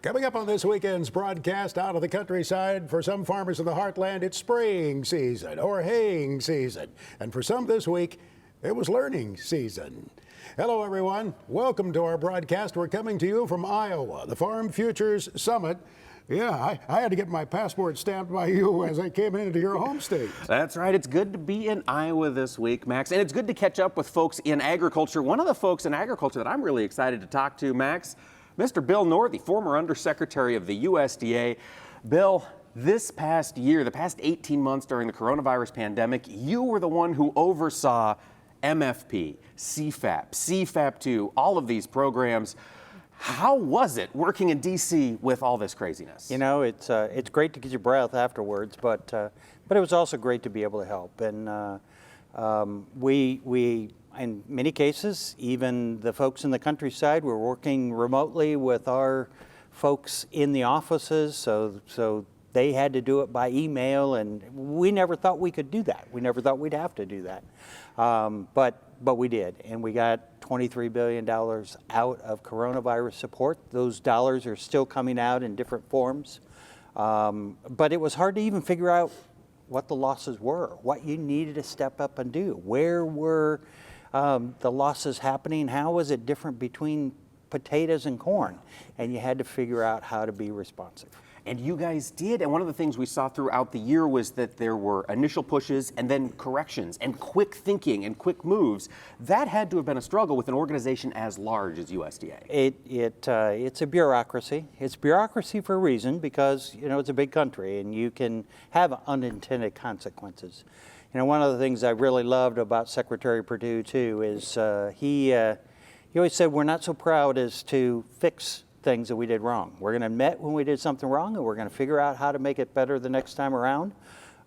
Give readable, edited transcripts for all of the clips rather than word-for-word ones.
Coming up on this weekend's broadcast, out of the countryside, for some farmers in the heartland, it's spraying season or haying season. And for some this week, it was learning season. Hello, everyone. Welcome to our broadcast. We're coming to you from Iowa, the Farm Futures Summit. Yeah, I had to get my passport stamped by you as I came into your home state. That's right. It's good to be in Iowa this week, Max. And it's good to catch up with folks in agriculture. One of the folks in agriculture that I'm really excited to talk to, Max, Mr. Bill Northey, former Undersecretary of the USDA. Bill, this past year, the past 18 months during the coronavirus pandemic, you were the one who oversaw MFP, CFAP, CFAP2, all of these programs. How was it working in D.C. with all this craziness? You know, it's great to get your breath afterwards, but it was also great to be able to help. And we in many cases, even the folks in the countryside, were working remotely with our folks in the offices, so they had to do it by email, and we never thought we could do that. We never thought we'd have to do that, but we did, and we got $23 billion out of coronavirus support. Those dollars are still coming out in different forms, but it was hard to even figure out what the losses were, what you needed to step up and do. Where were the losses happening? How was it different between potatoes and corn? And you had to figure out how to be responsive. And you guys did. And one of the things we saw throughout the year was that there were initial pushes and then corrections and quick thinking and quick moves. That had to have been a struggle with an organization as large as USDA. It's a bureaucracy. It's bureaucracy for a reason, because you know it's a big country and you can have unintended consequences. You know, one of the things I really loved about Secretary Perdue too is he always said we're not so proud as to fix things that we did wrong. We're going to admit when we did something wrong, and we're going to figure out how to make it better the next time around.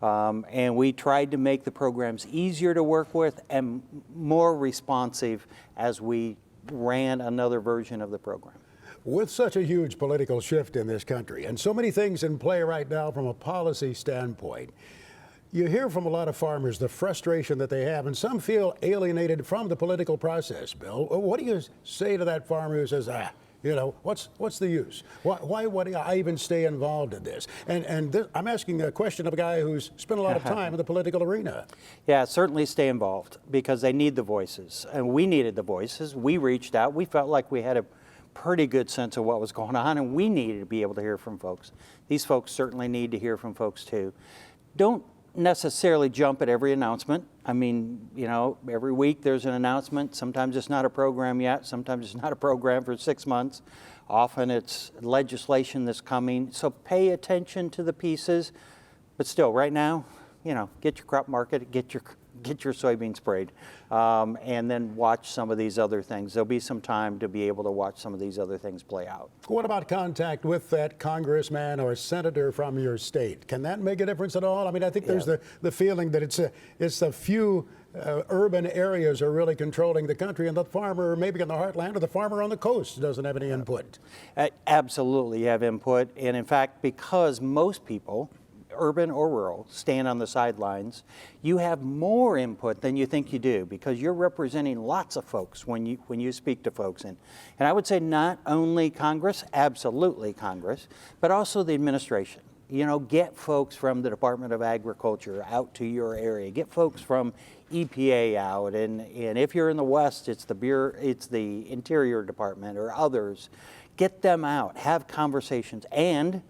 And we tried to make the programs easier to work with and more responsive as we ran another version of the program. With such a huge political shift in this country and so many things in play right now from a policy standpoint, you hear from a lot of farmers the frustration that they have, and some feel alienated from the political process. Bill, what do you say to that farmer who says, you know, what's the use? Why would I even stay involved in this? And I'm asking a question of a guy who's spent a lot of time in the political arena. Yeah, certainly stay involved, because they need the voices. And we needed the voices. We reached out. We felt like we had a pretty good sense of what was going on, and we needed to be able to hear from folks. These folks certainly need to hear from folks too. Don't necessarily jump at every announcement. I mean, you know, every week there's an announcement. Sometimes it's not a program yet. Sometimes it's not a program for 6 months. Often it's legislation that's coming. So pay attention to the pieces. But still, right now, you know, get your crop market, get your soybean sprayed, and then watch some of these other things. There'll be some time to be able to watch some of these other things play out. What about contact with that congressman or senator from your state? Can that make a difference at all? I mean, I think there's the feeling that it's a few urban areas are really controlling the country, and the farmer maybe in the heartland or the farmer on the coast doesn't have any input. Absolutely, you have input. And in fact, because most people, urban or rural, stand on the sidelines, you have more input than you think you do, because you're representing lots of folks when you speak to folks. And I would say not only Congress, absolutely Congress, but also the administration. You know, get folks from the Department of Agriculture out to your area. Get folks from EPA out, and if you're in the West, it's the Interior Department or others. Get them out, have conversations, and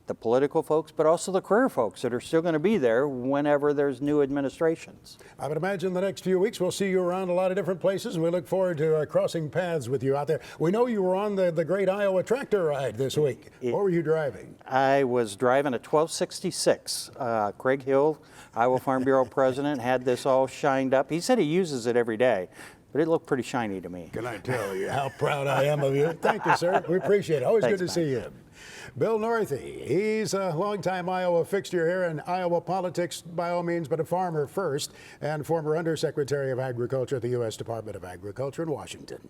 the political folks, but also the career folks that are still going to be there whenever there's new administrations. I would imagine the next few weeks we'll see you around a lot of different places, and we look forward to crossing paths with you out there. We know you were on the Great Iowa Tractor Ride this week. What were you driving? I was driving a 1266. Craig Hill, Iowa Farm Bureau president, had this all shined up. He said he uses it every day, but it looked pretty shiny to me. Can I tell you how proud I am of you? Thank you, sir. We appreciate it. Always Thanks, good to see you. Bill Northey, he's a longtime Iowa fixture here in Iowa politics by all means, but a farmer first, and former Undersecretary of Agriculture at the U.S. Department of Agriculture in Washington.